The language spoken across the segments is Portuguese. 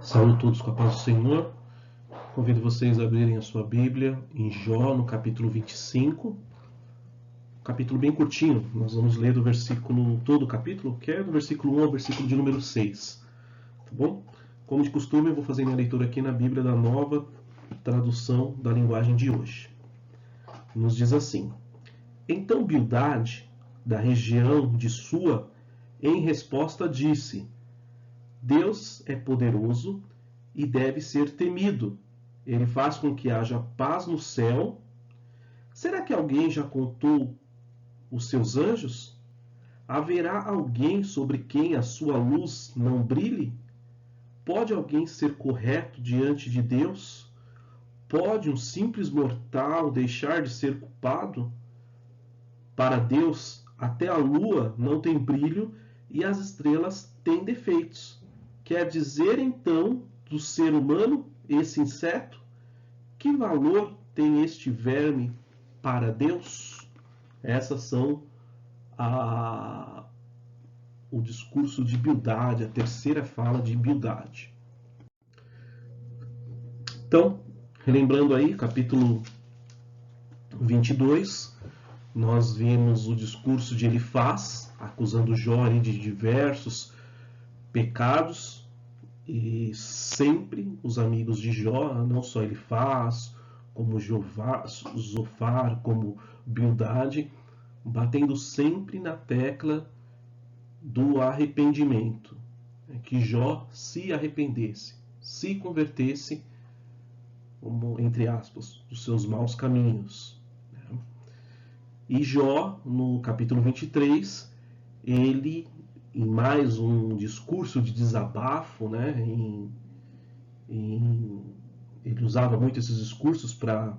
Saúde a todos com a paz do Senhor. Convido vocês a abrirem a sua Bíblia em Jó, no capítulo 25. Um capítulo bem curtinho. Nós vamos ler do versículo, todo o capítulo, que é do versículo 1 ao versículo de número 6. Tá bom? Como de costume, eu vou fazer minha leitura aqui na Bíblia da Nova Tradução da Linguagem de hoje. Nos diz assim: Então Bildade, da região de Sua, em resposta disse: Deus é poderoso e deve ser temido. Ele faz com que haja paz no céu. Será que alguém já contou os seus anjos? Haverá alguém sobre quem a sua luz não brilhe? Pode alguém ser correto diante de Deus? Pode um simples mortal deixar de ser culpado? Para Deus, até a lua não tem brilho e as estrelas têm defeitos. Quer dizer, então, do ser humano, esse inseto? Que valor tem este verme para Deus? Essas são o discurso de Bildade, a terceira fala de Bildade. Então, relembrando aí, capítulo 22, nós vimos o discurso de Elifaz, acusando Jó de diversos pecados, e sempre os amigos de Jó, não só Elifaz, como Zofar, como Bildade, batendo sempre na tecla do arrependimento, que Jó se arrependesse, se convertesse, como, entre aspas, dos seus maus caminhos. E Jó, no capítulo 23, ele, em mais um discurso de desabafo, né, ele usava muito esses discursos para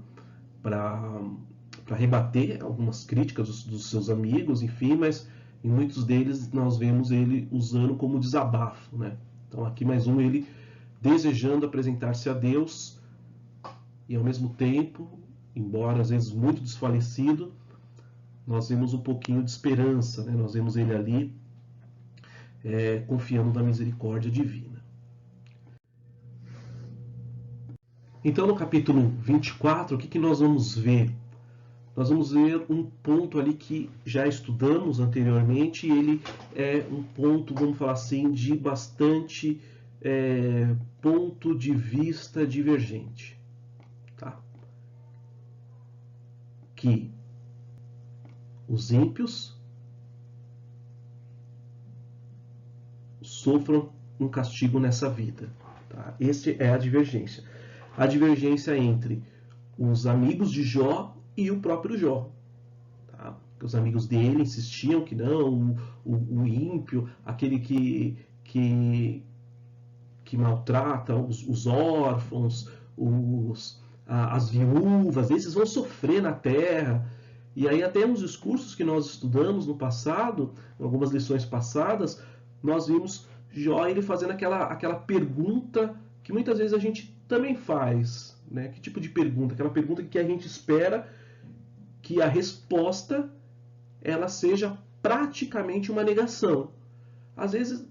rebater algumas críticas dos seus amigos, enfim, mas em muitos deles nós vemos ele usando como desabafo, né? Então aqui mais um, ele desejando apresentar-se a Deus e ao mesmo tempo, embora às vezes muito desfalecido, nós vemos um pouquinho de esperança, né? Nós vemos ele ali confiando na misericórdia divina. Então no capítulo 24, o que nós vamos ver? Nós vamos ver um ponto ali que já estudamos anteriormente, e ele é um ponto, vamos falar assim, de bastante ponto de vista divergente. Tá? Que os ímpios sofram um castigo nessa vida. Tá? Essa é a divergência. A divergência entre os amigos de Jó e o próprio Jó. Tá? Os amigos dele insistiam que não, o ímpio, aquele que maltrata os órfãos, as viúvas, esses vão sofrer na terra. E aí até nos discursos que nós estudamos no passado, em algumas lições passadas, nós vimos Jó ele fazendo aquela pergunta que muitas vezes a gente também faz. Né? Que tipo de pergunta? Aquela pergunta que a gente espera que a resposta ela seja praticamente uma negação. Às vezes,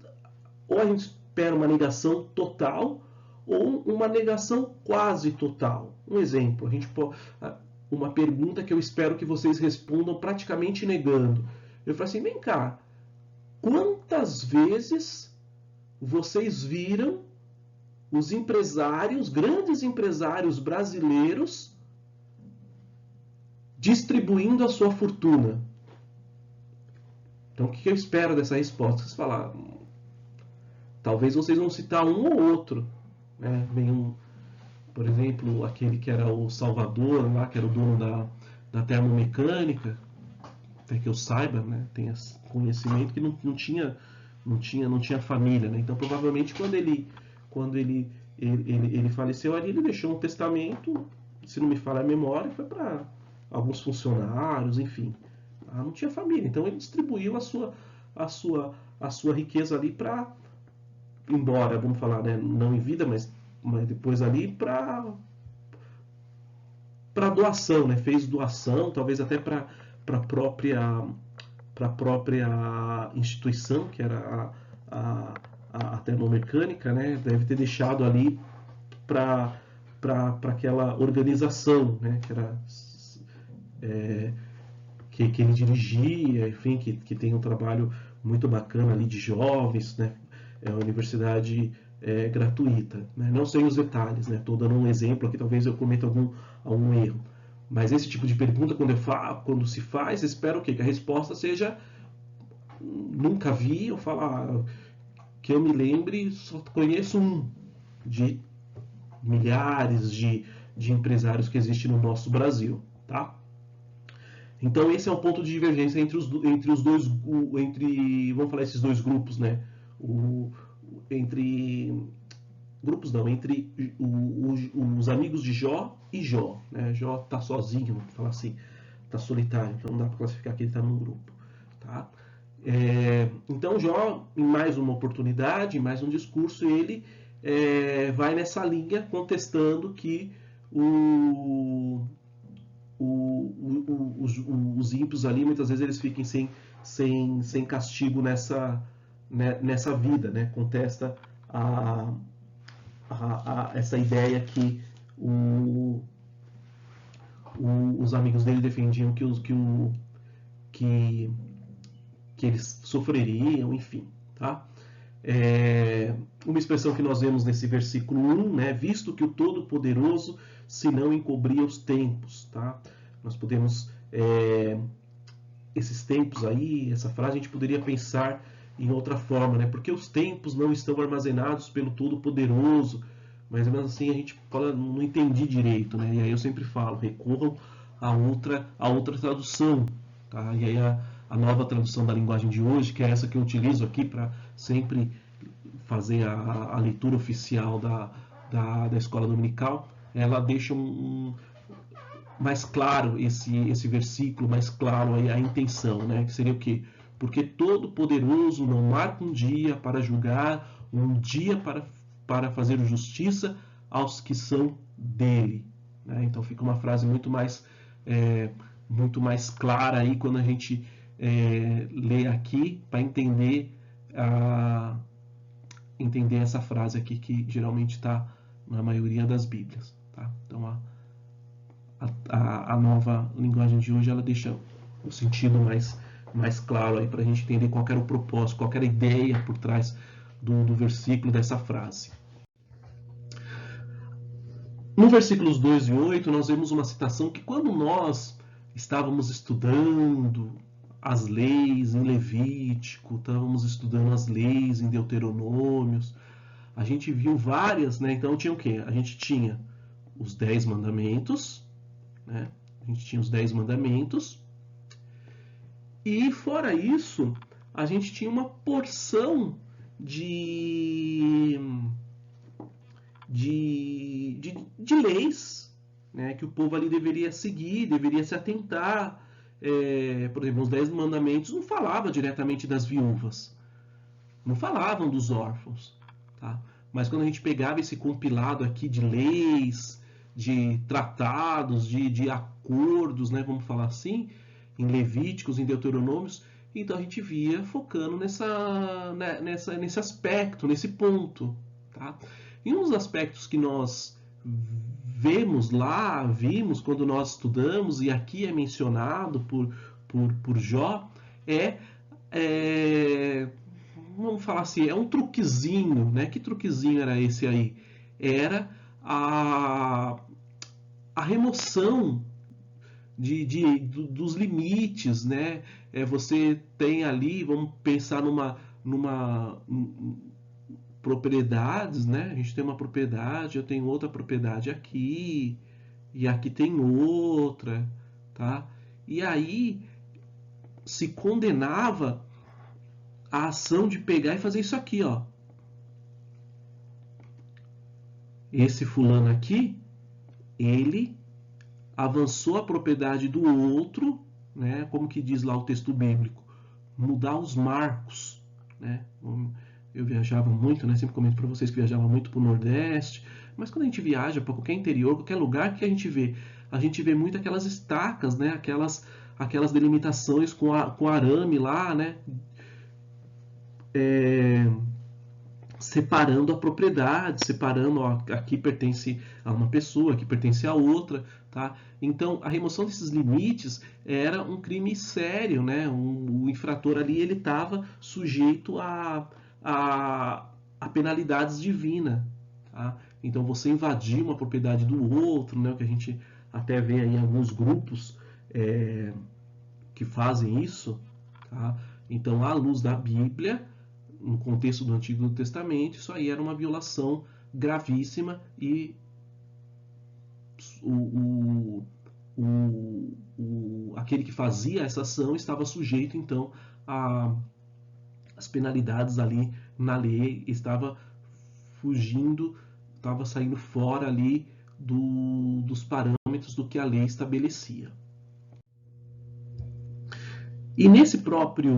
ou a gente espera uma negação total ou uma negação quase total. Um exemplo, uma pergunta que eu espero que vocês respondam praticamente negando. Eu falo assim, vem cá, quantas vezes vocês viram os empresários, grandes empresários brasileiros, distribuindo a sua fortuna? Então, o que eu espero dessa resposta? Vocês falam, talvez vocês vão citar um ou outro. Né? Por exemplo, aquele que era o Salvador, lá, que era o dono da termomecânica, até que eu saiba, né? Tenha conhecimento que não tinha família. Né? Então, provavelmente, quando ele faleceu ali, ele deixou um testamento, se não me falha a memória, foi para alguns funcionários, enfim. Não tinha família, então ele distribuiu a sua riqueza ali para, embora, vamos falar, né, não em vida, mas depois ali para doação, né? Fez doação, talvez até para a própria instituição, que era a termomecânica, né, deve ter deixado ali para aquela organização, né, que era que ele dirigia, enfim, que tem um trabalho muito bacana ali de jovens, né, é uma universidade gratuita, né, não sei os detalhes, né, estou dando um exemplo aqui, talvez eu cometa algum erro, mas esse tipo de pergunta quando se faz, espero que a resposta seja nunca vi, eu falar que eu me lembre, só conheço um de milhares de empresários que existem no nosso Brasil, tá? Então esse é um ponto de divergência entre os dois, vamos falar esses dois grupos, né? Entre grupos não, entre os amigos de Jó e Jó, né? Jó tá sozinho, vamos falar assim, tá solitário, então não dá para classificar que ele tá num grupo, tá? Então Jó, em mais uma oportunidade, em mais um discurso, ele vai nessa linha contestando que os ímpios ali, muitas vezes eles fiquem sem castigo nessa vida, né? Contesta essa ideia que os amigos dele defendiam que eles sofreriam, enfim, tá? Uma expressão que nós vemos nesse versículo 1, né? Visto que o Todo-Poderoso se não encobria os tempos, tá? Nós podemos, esses tempos aí, essa frase, a gente poderia pensar em outra forma, né? Porque os tempos não estão armazenados pelo Todo-Poderoso, mas mesmo assim a gente fala, não entendi direito, né? E aí eu sempre falo, recorram a outra tradução, tá? E aí a nova tradução da linguagem de hoje, que é essa que eu utilizo aqui para sempre fazer a leitura oficial da escola dominical, ela deixa mais claro esse versículo, mais claro a intenção, né? Que seria o quê? Porque Todo-Poderoso não marca um dia para julgar, um dia para fazer justiça aos que são dele, né? Então fica uma frase muito mais clara aí quando a gente lê aqui para entender essa frase aqui que geralmente está na maioria das Bíblias, tá? Então a nova linguagem de hoje ela deixa o sentido mais claro aí para a gente entender qual era o propósito, qual era a ideia por trás do versículo dessa frase. No versículos 2 e 8 nós vemos uma citação que quando nós estávamos estudando as leis em Levítico, estávamos estudando as leis em Deuteronômios, a gente viu várias, né? Então tinha o quê? A gente tinha os 10 mandamentos, né? A gente tinha os 10 mandamentos, e fora isso, a gente tinha uma porção de leis, né, que o povo ali deveria seguir, deveria se atentar. Por exemplo, os 10 mandamentos não falavam diretamente das viúvas, não falavam dos órfãos, tá? Mas quando a gente pegava esse compilado aqui de leis, de tratados, de acordos, né, vamos falar assim, em Levíticos, em Deuteronômios, então a gente via focando nesse aspecto, nesse ponto, tá? E um dos aspectos que nós vimos quando nós estudamos, e aqui é mencionado por Jó, vamos falar assim, é um truquezinho, né? Que truquezinho era esse aí? Era a remoção dos limites, né? Você tem ali, vamos pensar numa propriedades, né? A gente tem uma propriedade, eu tenho outra propriedade aqui, e aqui tem outra, tá? E aí se condenava a ação de pegar e fazer isso aqui, ó. Esse fulano aqui, ele avançou a propriedade do outro, né? Como que diz lá o texto bíblico, mudar os marcos, né? Eu viajava muito, né? Sempre comento para vocês que viajava muito para o Nordeste, mas quando a gente viaja para qualquer interior, qualquer lugar, que a gente vê? A gente vê muito aquelas estacas, né? Aquelas delimitações com arame lá, né? separando a propriedade, separando, ó, aqui pertence a uma pessoa, aqui pertence a outra, tá? Então, a remoção desses limites era um crime sério, né? O infrator ali, ele estava sujeito a penalidades divinas, tá? Então, você invadir uma propriedade do outro, né? O que a gente até vê aí em alguns grupos que fazem isso, tá? Então, à luz da Bíblia, no contexto do Antigo Testamento, isso aí era uma violação gravíssima e aquele que fazia essa ação estava sujeito, então, às penalidades ali na lei, estava fugindo, estava saindo fora ali dos parâmetros do que a lei estabelecia. E nesse próprio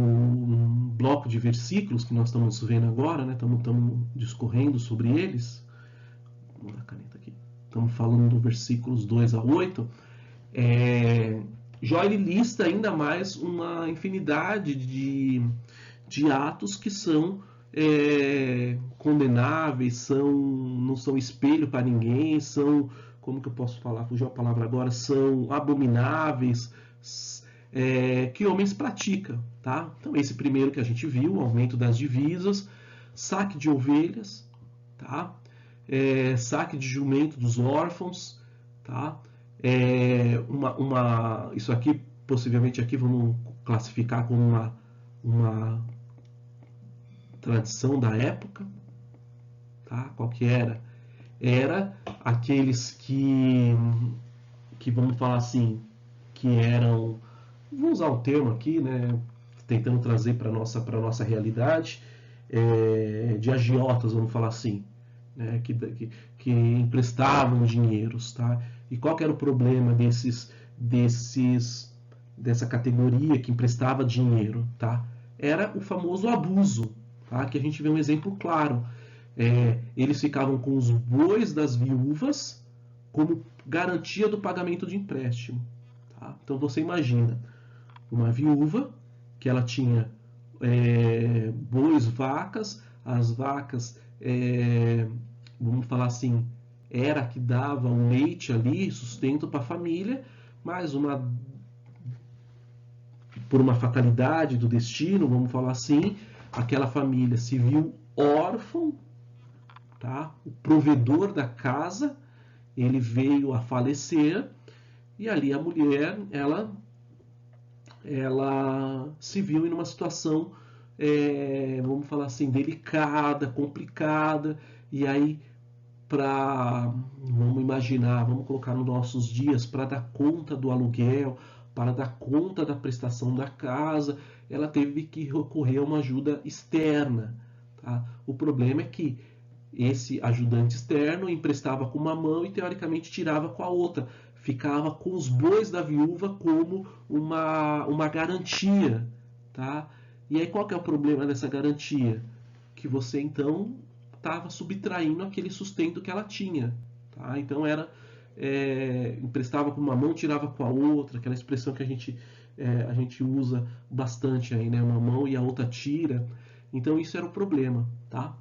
bloco de versículos que nós estamos vendo agora, né, estamos discorrendo sobre eles, vou dar a caneta aqui, estamos falando do versículos 2 a 8, Jó ele lista ainda mais uma infinidade de atos que são condenáveis, não são espelho para ninguém, são, como que eu posso falar, fugiu a palavra agora, são abomináveis, que homens praticam, tá? Então esse primeiro que a gente viu, o aumento das divisas, saque de ovelhas, tá? Saque de jumento dos órfãos, tá? Isso aqui, possivelmente aqui vamos classificar como uma tradição da época, tá? Qual que era? Era aqueles que vamos falar assim, que eram, vou usar o termo aqui, né, tentando trazer para nossa realidade, de agiotas, vamos falar assim, né, que emprestavam dinheiros, tá? E qual que era o problema dessa categoria que emprestava dinheiro, tá? Era o famoso abuso, tá? Que a gente vê um exemplo claro. Eles ficavam com os bois das viúvas como garantia do pagamento de empréstimo, tá? Então você imagina uma viúva que ela tinha bois, vacas, as vacas, vamos falar assim, era que dava um leite ali, sustento para a família, mas por uma fatalidade do destino, vamos falar assim, aquela família se viu órfã, tá? O provedor da casa, ele veio a falecer, e ali a mulher, ela se viu em uma situação, vamos falar assim, delicada, complicada, e aí vamos imaginar, vamos colocar nos nossos dias, para dar conta do aluguel, para dar conta da prestação da casa, ela teve que recorrer a uma ajuda externa, tá? O problema é que esse ajudante externo emprestava com uma mão e teoricamente tirava com a outra, ficava com os bois da viúva como uma garantia, tá? E aí qual que é o problema dessa garantia? Que você então estava subtraindo aquele sustento que ela tinha, tá? Então emprestava com uma mão, tirava com a outra, aquela expressão que a gente usa bastante aí, né? Uma mão e a outra tira. Então isso era o problema, tá?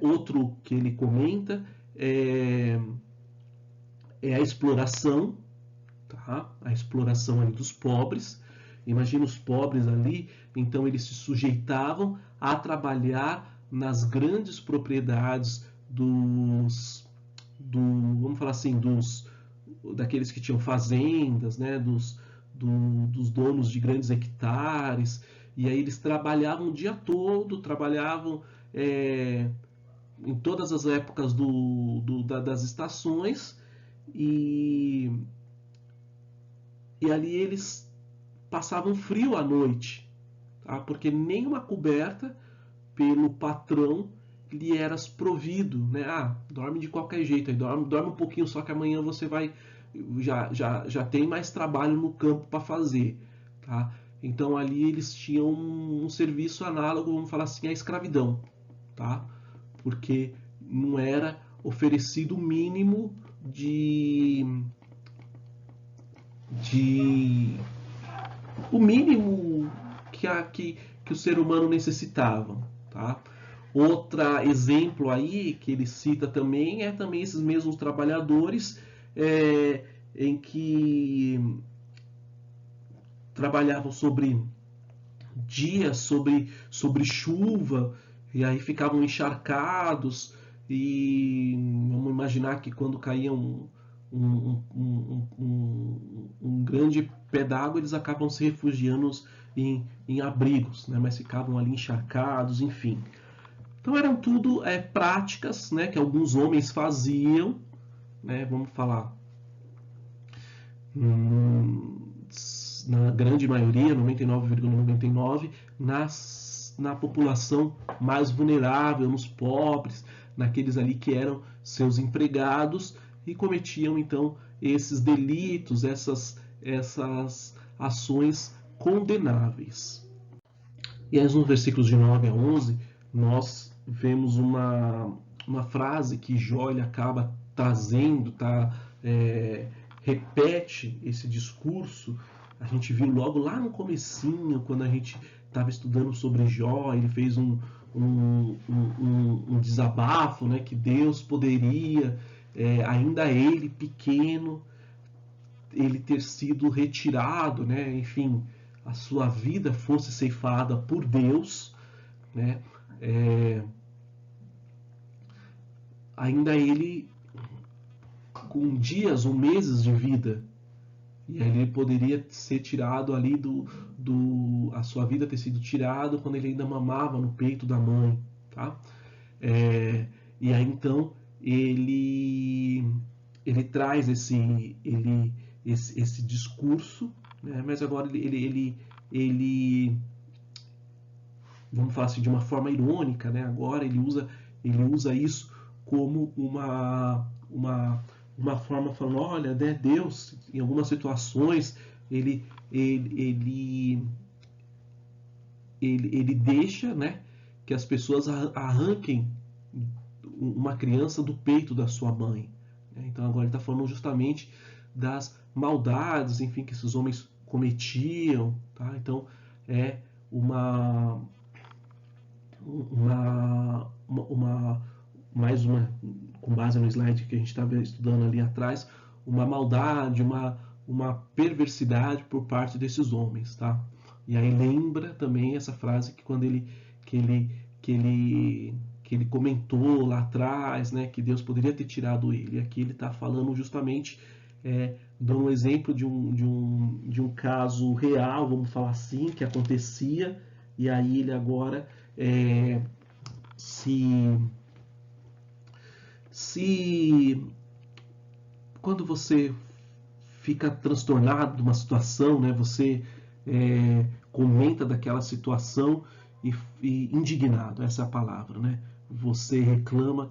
Outro que ele comenta é a exploração, tá? A exploração ali dos pobres. Imagina os pobres ali, então eles se sujeitavam a trabalhar nas grandes propriedades vamos falar assim, daqueles que tinham fazendas, né? Dos donos de grandes hectares, e aí eles trabalhavam o dia todo, trabalhavam em todas as épocas das estações, e ali eles passavam frio à noite, tá? Porque nenhuma coberta pelo patrão lhe era provido, né? Dorme de qualquer jeito, aí dorme um pouquinho só que amanhã você vai já tem mais trabalho no campo para fazer, tá? Então ali eles tinham um serviço análogo, vamos falar assim, à escravidão, tá? Porque não era oferecido o mínimo o mínimo que o ser humano necessitava, tá? Outro exemplo aí que ele cita também é também esses mesmos trabalhadores em que trabalhavam sobre dias, sobre chuva, e aí ficavam encharcados, e vamos imaginar que quando caía um grande pé d'água, eles acabam se refugiando em abrigos, né? Mas ficavam ali encharcados, enfim. Então eram tudo práticas, né, que alguns homens faziam, né, vamos falar, na grande maioria, 99,99, na população mais vulnerável, nos pobres, naqueles ali que eram seus empregados e cometiam então esses delitos, essas ações condenáveis. E aí nos versículos de 9 a 11, nós vemos uma frase que Jó ele acaba trazendo, repete esse discurso. A gente viu logo lá no comecinho, quando a gente estava estudando sobre Jó, ele fez um desabafo, né, que Deus poderia, ainda ele pequeno, ele ter sido retirado, né, enfim, a sua vida fosse ceifada por Deus, né, ainda ele com dias ou meses de vida, e aí ele poderia ser tirado ali a sua vida ter sido tirada quando ele ainda mamava no peito da mãe, tá? E aí então ele traz esse discurso, né? Mas agora ele vamos falar assim de uma forma irônica, né? Agora ele usa isso como uma forma falando, olha, né, Deus, em algumas situações, ele deixa, né, que as pessoas arranquem uma criança do peito da sua mãe. Então agora ele está falando justamente das maldades, enfim, que esses homens cometiam, tá? Então é mais uma, com base no slide que a gente estava estudando ali atrás, uma maldade, uma perversidade por parte desses homens, tá? E aí lembra também essa frase que quando ele comentou lá atrás, né, que Deus poderia ter tirado ele. E aqui ele está falando justamente, dando um exemplo de um caso real, vamos falar assim, que acontecia, e aí ele agora quando você fica transtornado de uma situação, né, você comenta daquela situação e indignado, essa é a palavra, né? Você reclama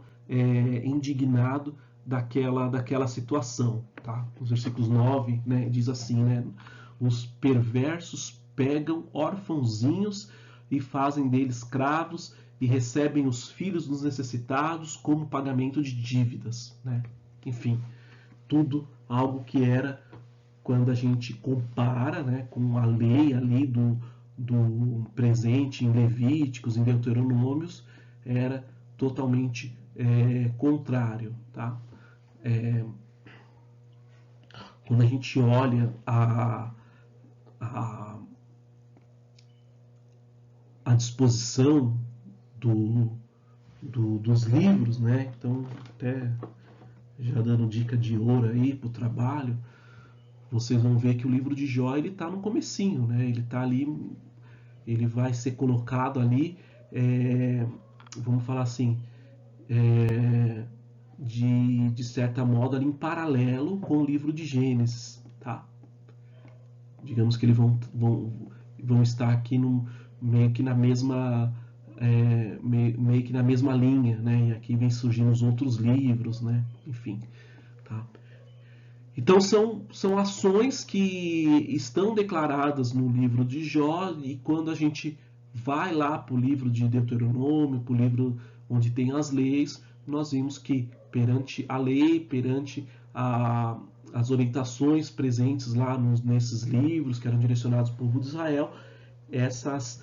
indignado daquela situação, tá? Os versículos 9, né, diz assim, né? Os perversos pegam órfãozinhos e fazem deles escravos e recebem os filhos dos necessitados como pagamento de dívidas, né? Enfim, tudo algo que era, quando a gente compara, né, com a lei ali do presente em Levíticos, em Deuteronômios, era totalmente contrário, tá? Quando a gente olha a disposição dos livros, né? Então, até já dando dica de ouro aí para o trabalho, vocês vão ver que o livro de Jó ele está no comecinho, né? Ele está ali, ele vai ser colocado ali, vamos falar assim, de certa modo ali em paralelo com o livro de Gênesis, tá? Digamos que eles vão estar aqui meio que na mesma linha, né? E aqui vem surgindo os outros livros, né? Enfim, tá? Então são ações que estão declaradas no livro de Jó, e quando a gente vai lá para o livro de Deuteronômio, para o livro onde tem as leis, nós vimos que perante a lei, perante as orientações presentes lá nesses livros que eram direcionados ao povo de Israel, essas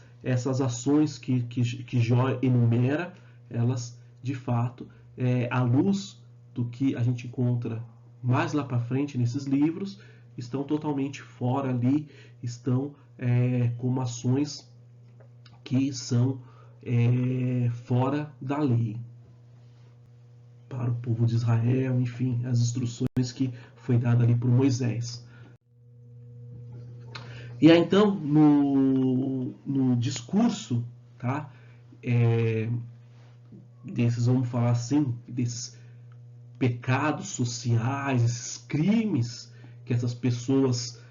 ações que Jó enumera, elas, de fato, à luz do que a gente encontra mais lá para frente nesses livros, estão totalmente fora ali, estão como ações que são fora da lei para o povo de Israel, enfim, as instruções que foi dada ali por Moisés. E aí então no discurso, tá, desses, vamos falar assim, desses pecados sociais, esses crimes que essas pessoas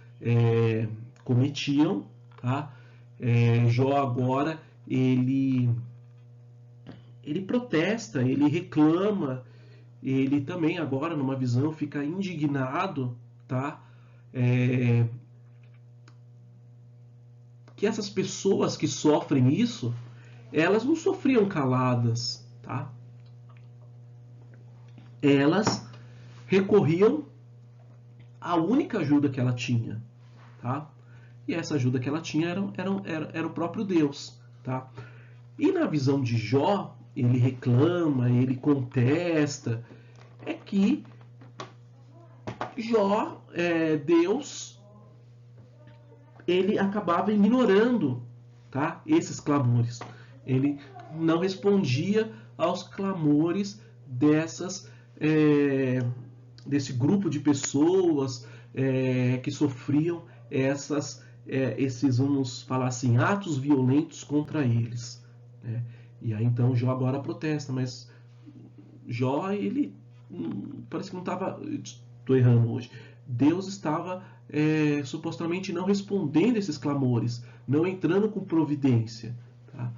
cometiam, tá? Jó agora ele protesta, ele reclama, ele também agora numa visão fica indignado, tá? Que essas pessoas que sofrem isso, elas não sofriam caladas, tá? Elas recorriam à única ajuda que ela tinha, tá? E essa ajuda que ela tinha era o próprio Deus, tá? E na visão de Jó, ele reclama, ele contesta, é que Jó, Deus, ele acabava ignorando, tá? Esses clamores. Ele não respondia aos clamores desse grupo de pessoas que sofriam esses, vamos falar assim, atos violentos contra eles, né? E aí então Jó agora protesta, mas Jó, ele parece que não estava, estou errando hoje, Deus estava supostamente não respondendo esses clamores, não entrando com providência, tá?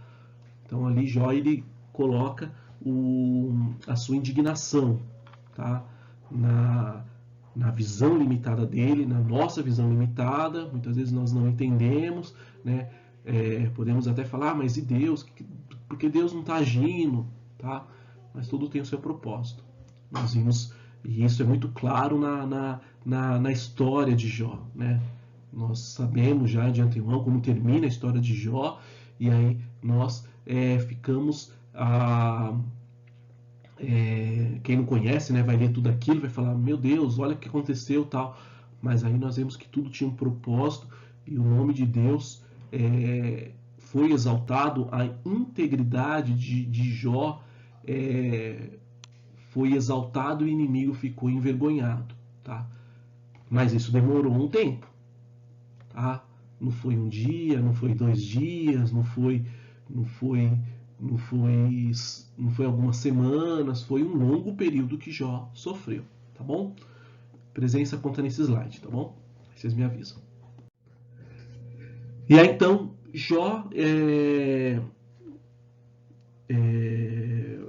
Então ali Jó ele coloca a sua indignação, tá? Na visão limitada dele, na nossa visão limitada, muitas vezes nós não entendemos, né? Podemos até falar, mas e Deus? Porque Deus não está agindo, tá? Mas tudo tem o seu propósito. Nós vimos, e isso é muito claro na história de Jó, né? Nós sabemos já de antemão como termina a história de Jó, e aí nós ficamos quem não conhece, né, vai ler tudo aquilo, vai falar, meu Deus, olha o que aconteceu, tal. Mas aí nós vemos que tudo tinha um propósito e o nome de Deus foi exaltado, a integridade de Jó foi exaltado e o inimigo ficou envergonhado, tá? Mas isso demorou um tempo, tá? Não foi um dia, não foi 2 dias, não foi algumas semanas, foi um longo período que Jó sofreu, tá bom? Presença conta nesse slide, tá bom? Vocês me avisam. E aí então, Jó,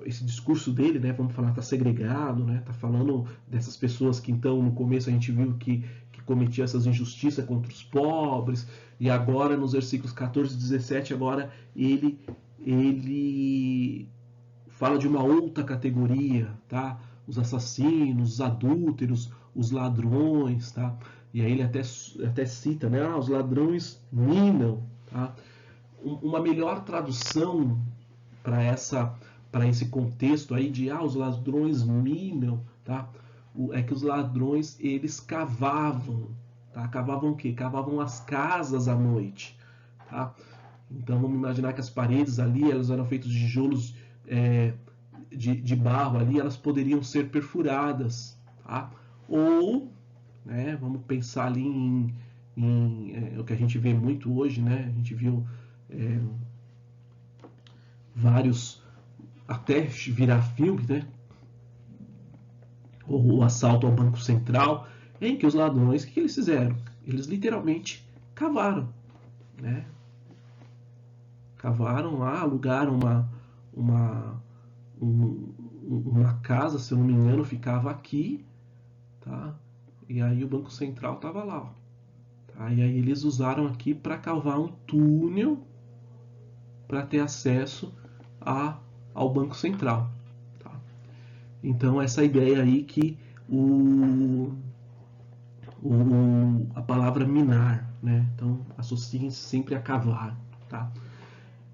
esse discurso dele, né, vamos falar, tá segregado, né, tá falando dessas pessoas que então no começo a gente viu que cometiam essas injustiças contra os pobres, e agora nos versículos 14 e 17, agora ele fala de uma outra categoria, tá? Os assassinos, os adúlteros, os ladrões, tá? E aí ele até cita, né? Os ladrões minam, tá? Uma melhor tradução para esse contexto aí de os ladrões minam, tá? É que os ladrões eles cavavam, tá? Cavavam o quê? Cavavam as casas à noite, tá? Então vamos imaginar que as paredes ali elas eram feitas de tijolos de barro ali, elas poderiam ser perfuradas, tá? Ou, né, vamos pensar ali em o que a gente vê muito hoje, né? A gente viu vários até virar filme, né? O assalto ao Banco Central, em que os ladrões, o que eles fizeram? Eles literalmente cavaram, né? Cavaram lá, alugaram uma casa, se eu não me engano, ficava aqui, tá? E aí o Banco Central estava lá, tá? E aí eles usaram aqui para cavar um túnel para ter acesso ao Banco Central, tá? Então essa ideia aí que a palavra minar, né? Então associem-se sempre a cavar, tá?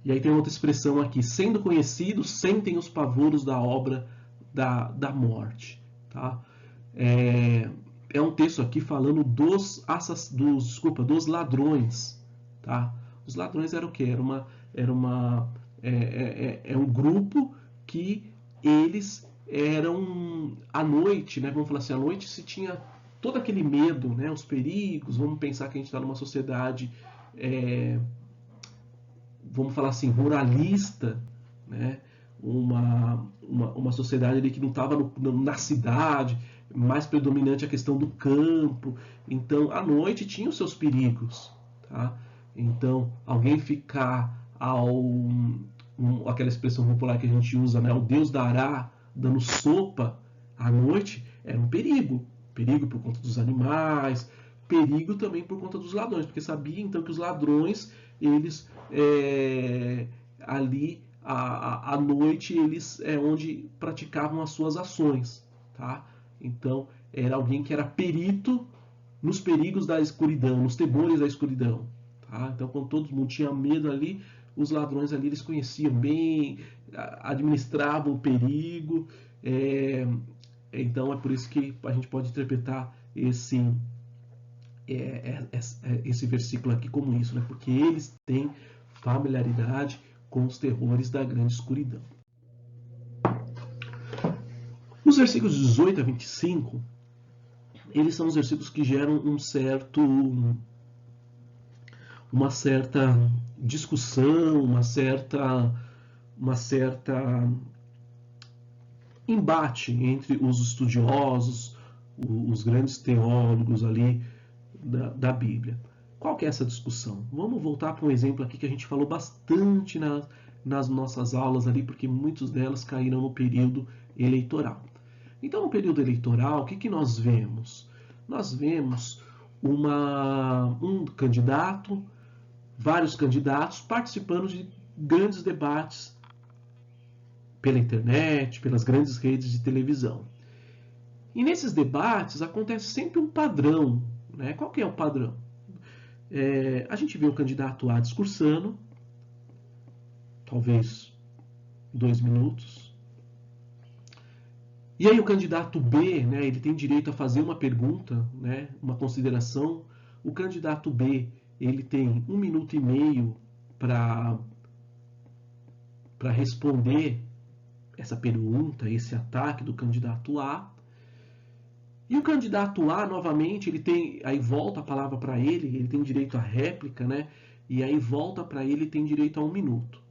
E aí tem outra expressão aqui: sendo conhecidos, sentem os pavoros da obra da morte. Tá? É um texto aqui falando dos ladrões. Tá? Os ladrões era o quê? É um grupo que eles eram à noite, né? Vamos falar assim, à noite se tinha todo aquele medo, né? Os perigos. Vamos pensar que a gente está numa sociedade, vamos falar assim, ruralista, né? Uma sociedade ali que não estava na cidade, mais predominante a questão do campo. Então, à noite tinha os seus perigos. Tá? Então, alguém ficar aquela expressão popular que a gente usa, né? O Deus dará, dando sopa à noite, era um perigo. Perigo por conta dos animais, perigo também por conta dos ladrões, porque sabia então que os ladrões, eles ali à noite, eles é onde praticavam as suas ações. Tá? Então, era alguém que era perito nos perigos da escuridão, nos temores da escuridão. Tá? Então, quando todo mundo tinha medo ali, os ladrões ali eles conheciam bem, administravam o perigo. Então, é por isso que a gente pode interpretar esse versículo aqui como isso, né? Porque eles têm familiaridade com os terrores da grande escuridão. Os versículos 18 a 25, eles são os versículos que geram uma certa discussão, uma certa embate entre os estudiosos, os grandes teólogos ali da Bíblia. Qual que é essa discussão? Vamos voltar para um exemplo aqui que a gente falou bastante nas nossas aulas ali, porque muitas delas caíram no período eleitoral. Então, no período eleitoral, o que nós vemos? Nós vemos um candidato, vários candidatos participando de grandes debates pela internet, pelas grandes redes de televisão. E nesses debates acontece sempre um padrão. Né? Qual que é o padrão? A gente vê o candidato A discursando, talvez 2 minutos. E aí o candidato B, né, ele tem direito a fazer uma pergunta, né, uma consideração. O candidato B, ele tem 1 minuto e meio para responder essa pergunta, esse ataque do candidato A. E o candidato A, novamente, aí volta a palavra para ele tem direito à réplica, né? E aí volta para ele tem direito a 1 minuto.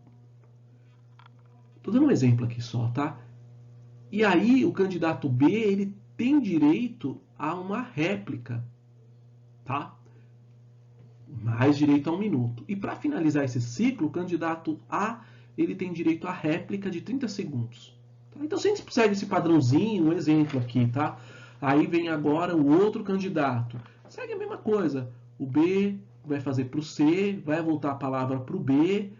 Estou dando um exemplo aqui só, tá? E aí o candidato B, ele tem direito a uma réplica, tá? Mais direito a 1 minuto. E para finalizar esse ciclo, o candidato A, ele tem direito à réplica de 30 segundos. Tá? Então, se a gente segue esse padrãozinho, um exemplo aqui, tá? Aí vem agora o outro candidato. Segue a mesma coisa. O B vai fazer para o C, vai voltar a palavra para o B,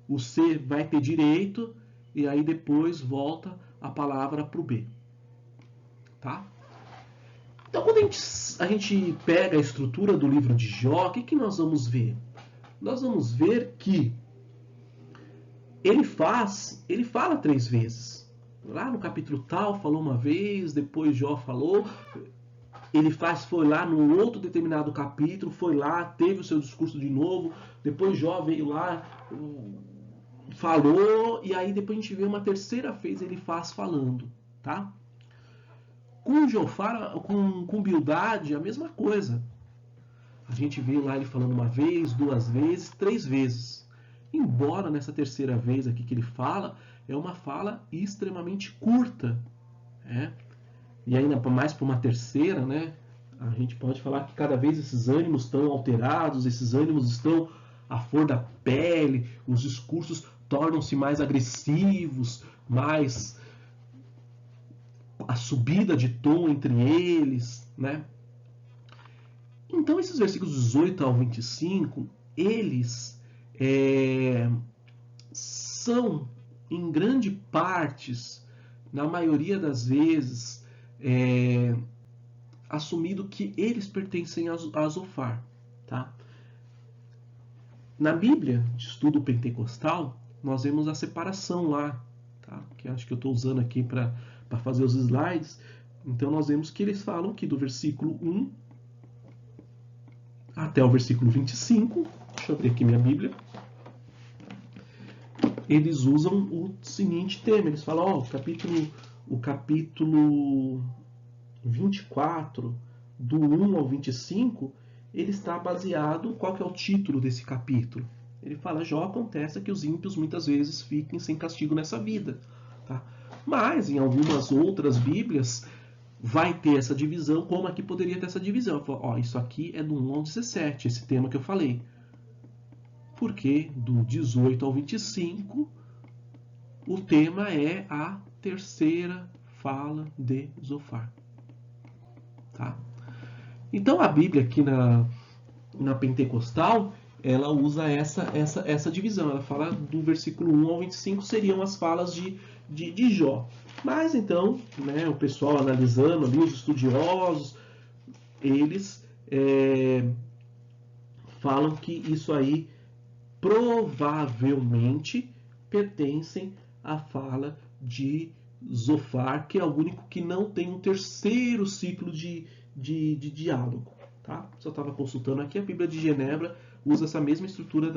o C vai ter direito, e aí depois volta a palavra para o B. Tá? Então, quando a gente pega a estrutura do livro de Jó, o que nós vamos ver? Nós vamos ver que ele fala 3 vezes. Lá no capítulo tal, falou uma vez, depois Jó falou. Ele foi lá no outro determinado capítulo, foi lá, teve o seu discurso de novo, depois Jó veio lá, falou, e aí depois a gente vê uma terceira vez ele falando, tá? Com Jofar, com Bildade, a mesma coisa. A gente vê lá ele falando uma vez, 2 vezes, 3 vezes. Embora nessa terceira vez aqui que ele fala, é uma fala extremamente curta. Né? E ainda mais para uma terceira, né? A gente pode falar que cada vez esses ânimos estão alterados, esses ânimos estão à flor da pele, os discursos tornam-se mais agressivos, mais a subida de tom entre eles, né? Então esses versículos 18 ao 25, eles são em grande partes, na maioria das vezes, assumido que eles pertencem a Zofar, tá? Na Bíblia, de estudo pentecostal, nós vemos a separação lá, tá? Que acho que eu estou usando aqui para fazer os slides. Então nós vemos que eles falam que do versículo 1 até o versículo 25, deixa eu abrir aqui minha Bíblia, eles usam o seguinte tema, eles falam, ó, o capítulo 24, do 1 ao 25, ele está baseado, qual que é o título desse capítulo? Ele fala, Jó acontece que os ímpios muitas vezes fiquem sem castigo nessa vida. Tá? Mas em algumas outras Bíblias vai ter essa divisão, como aqui poderia ter essa divisão. Falo, ó, isso aqui é do 1 ao 17, esse tema que eu falei. Porque do 18 ao 25, o tema é a terceira fala de Zofar. Tá? Então a Bíblia aqui na Pentecostal, ela usa essa divisão. Ela fala do versículo 1 ao 25 seriam as falas de Jó. Mas então, né, o pessoal analisando ali, os estudiosos, eles falam que isso aí provavelmente pertencem à fala de Zofar, que é o único que não tem um terceiro ciclo de diálogo. Tá? Só estava consultando aqui, a Bíblia de Genebra usa essa mesma estrutura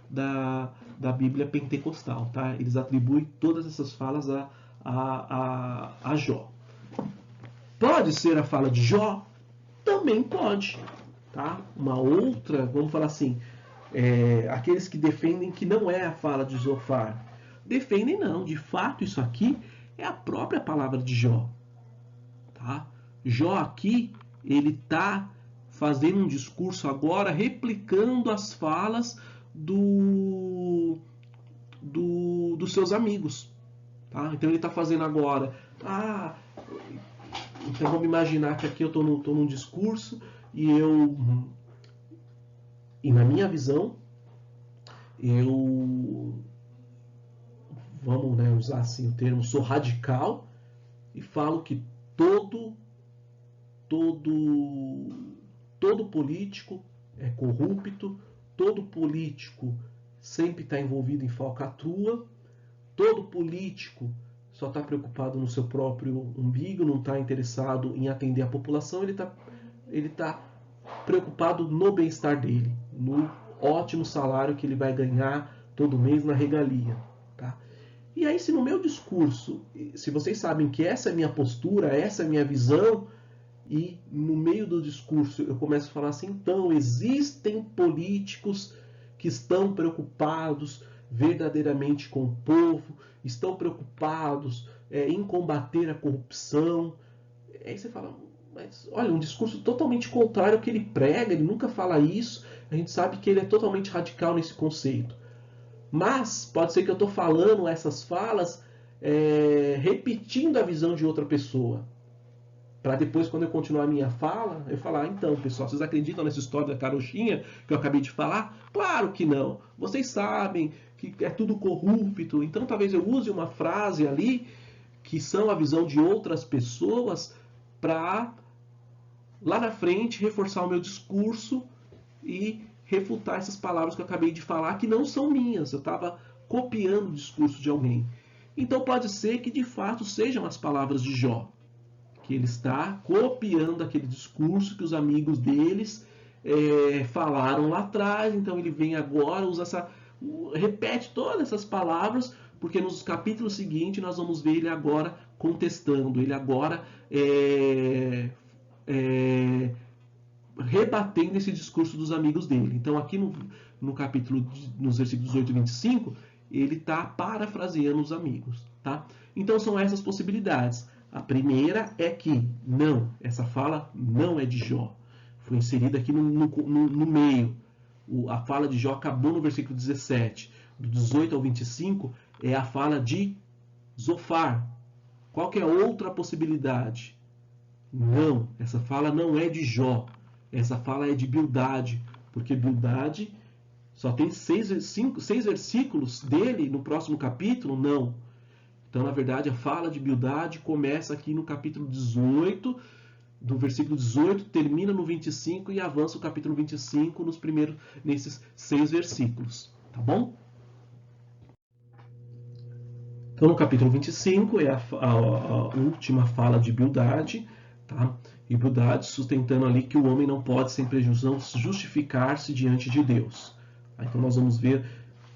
da Bíblia pentecostal. Tá? Eles atribuem todas essas falas a Jó. Pode ser a fala de Jó? Também pode. Tá? Uma outra, vamos falar assim, aqueles que defendem que não é a fala de Zofar. Defendem não, de fato isso aqui é a própria palavra de Jó. Tá? Jó aqui, ele está fazendo um discurso agora replicando as falas dos seus amigos. Tá? Então ele está fazendo agora. Então vamos imaginar que aqui eu estou num discurso e na minha visão, vamos, né, usar assim o termo, sou radical e falo que todo político é corrupto, todo político sempre está envolvido em falcatrua, todo político só está preocupado no seu próprio umbigo, não está interessado em atender a população, ele tá preocupado no bem-estar dele, no ótimo salário que ele vai ganhar todo mês na regalia. Tá? E aí, se no meu discurso, se vocês sabem que essa é a minha postura, essa é a minha visão, e no meio do discurso eu começo a falar assim, então existem políticos que estão preocupados verdadeiramente com o povo, estão preocupados em combater a corrupção. Aí você fala, mas olha, um discurso totalmente contrário ao que ele prega, ele nunca fala isso, a gente sabe que ele é totalmente radical nesse conceito. Mas pode ser que eu estou falando essas falas repetindo a visão de outra pessoa. Para depois, quando eu continuar a minha fala, eu falar, então, pessoal, vocês acreditam nessa história da carochinha que eu acabei de falar? Claro que não. Vocês sabem que é tudo corrupto. Então, talvez eu use uma frase ali, que são a visão de outras pessoas, para, lá na frente, reforçar o meu discurso e refutar essas palavras que eu acabei de falar, que não são minhas. Eu estava copiando o discurso de alguém. Então, pode ser que, de fato, sejam as palavras de Jó, que ele está copiando aquele discurso que os amigos deles falaram lá atrás, então ele vem agora, repete todas essas palavras, porque nos capítulos seguintes nós vamos ver ele agora contestando, ele agora rebatendo esse discurso dos amigos dele. Então aqui no capítulo, nos versículos 18 e 25, ele está parafraseando os amigos. Tá? Então são essas possibilidades. A primeira é que não, essa fala não é de Jó. Foi inserida aqui no meio. A fala de Jó acabou no versículo 17. Do 18 ao 25 é a fala de Zofar. Qual que é a outra possibilidade? Não, essa fala não é de Jó. Essa fala é de Bildade. Porque Bildade só tem 6 versículos dele no próximo capítulo? Não. Então, na verdade, a fala de Bildade começa aqui no capítulo 18 do versículo 18, termina no 25 e avança o capítulo 25 nesses 6 versículos, tá bom? Então, no capítulo 25 é a última fala de Bildade, tá? E Bildade sustentando ali que o homem não pode, sem prejuízo, justificar-se diante de Deus. Então, nós vamos ver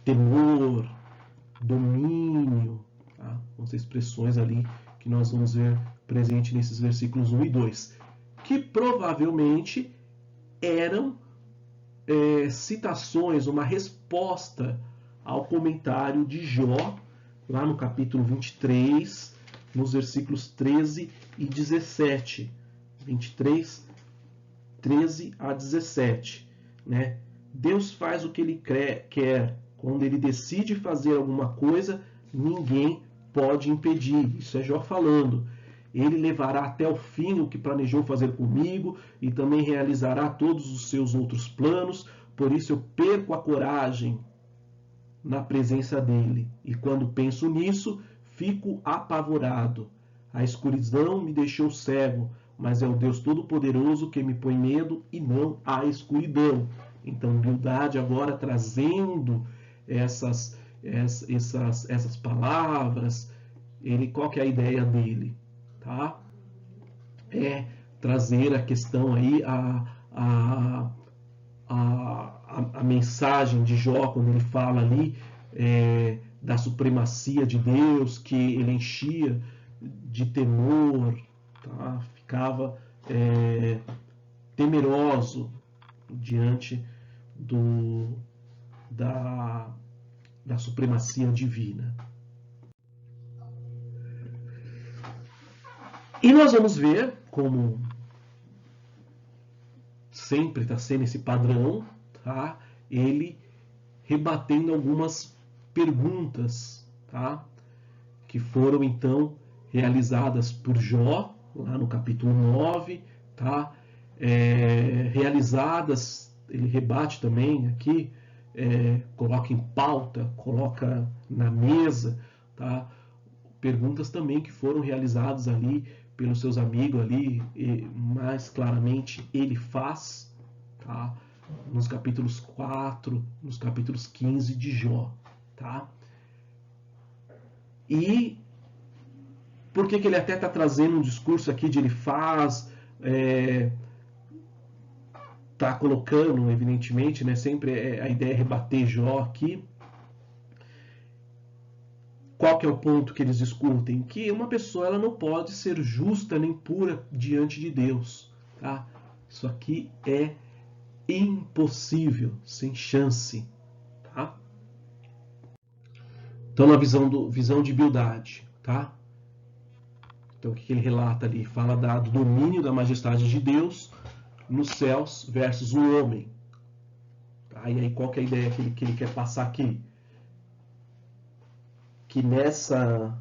temor, domínio, tá? Vão ser expressões ali que nós vamos ver presente nesses versículos 1 e 2, que provavelmente eram citações, uma resposta ao comentário de Jó, lá no capítulo 23, nos versículos 13 e 17. 23, 13 a 17. Né? Deus faz o que Ele quer. Quando Ele decide fazer alguma coisa, ninguém pode impedir. Isso é Jó falando. Ele levará até o fim o que planejou fazer comigo e também realizará todos os seus outros planos. Por isso eu perco a coragem na presença dele. E quando penso nisso, fico apavorado. A escuridão me deixou cego, mas é o Deus Todo-Poderoso que me põe medo e não a escuridão. Então, Bildade agora trazendo essas palavras, qual que é a ideia dele? Tá? É trazer a questão aí, a mensagem de Jó, quando ele fala ali da supremacia de Deus, que ele enchia de temor, tá? Ficava temeroso diante da supremacia divina. E nós vamos ver como sempre está sendo esse padrão, tá? Ele rebatendo algumas perguntas, tá? Que foram então realizadas por Jó, lá no capítulo 9, tá? Realizadas, ele rebate também aqui, coloca em pauta, coloca na mesa, tá? Perguntas também que foram realizadas ali pelos seus amigos ali, e mais claramente ele faz, tá? Nos capítulos 4, nos capítulos 15 de Jó, tá? E por que ele até está trazendo um discurso aqui de ele faz, está colocando, evidentemente, né, sempre a ideia é rebater Jó aqui. Qual que é o ponto que eles discutem? Que uma pessoa ela não pode ser justa nem pura diante de Deus. Tá? Isso aqui é impossível, sem chance. Tá? Então, na visão de Bildade. Tá? Então, o que ele relata ali? Fala do domínio da majestade de Deus nos céus versus o homem. Tá? E aí, qual que é a ideia que ele quer passar aqui? Que nessa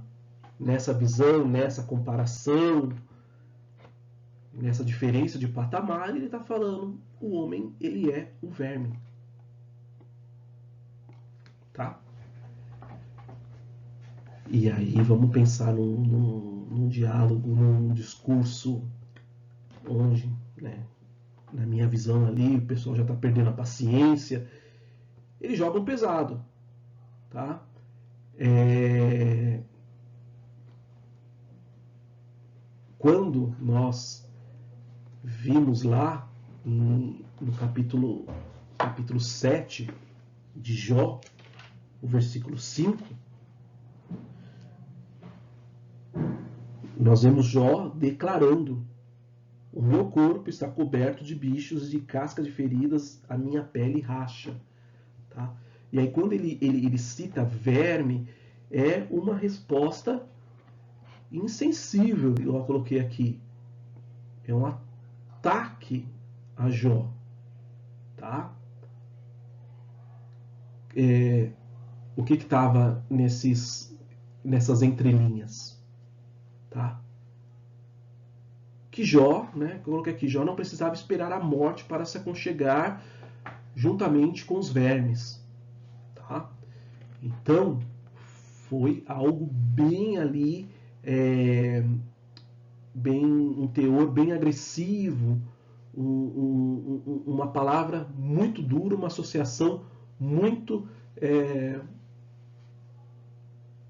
visão, nessa comparação, nessa diferença de patamar, ele está falando, o homem, ele é o verme. Tá? E aí vamos pensar num diálogo, num discurso onde, né, na minha visão ali, o pessoal já está perdendo a paciência. Eles jogam pesado. Tá? Quando nós vimos lá no capítulo 7 de Jó, o versículo 5, nós vemos Jó declarando: o meu corpo está coberto de bichos, de casca de feridas, a minha pele racha. Tá? E aí quando ele cita verme, é uma resposta insensível, eu a coloquei aqui. É um ataque a Jó. Tá? O que estava nessas entrelinhas? Tá? Que Jó, né, eu coloquei aqui, Jó não precisava esperar a morte para se aconchegar juntamente com os vermes. Tá? Então, foi algo bem ali um teor bem agressivo, uma palavra muito dura, uma associação muito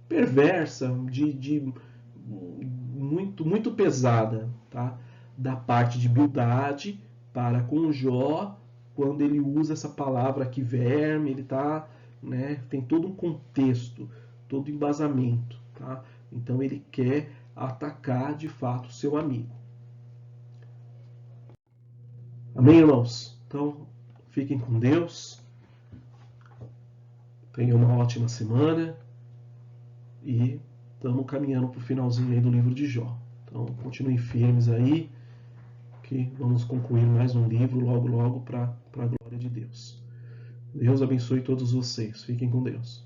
perversa, muito pesada, tá? Da parte de Bildade para com Jó, quando ele usa essa palavra aqui, verme, ele tá, né, tem todo um contexto, todo embasamento, tá? Então ele quer atacar de fato o seu amigo. Amém, irmãos? Então, fiquem com Deus. Tenham uma ótima semana. E estamos caminhando para o finalzinho aí do livro de Jó. Então, continuem firmes aí, que vamos concluir mais um livro logo, logo, para a glória de Deus. Deus abençoe todos vocês. Fiquem com Deus.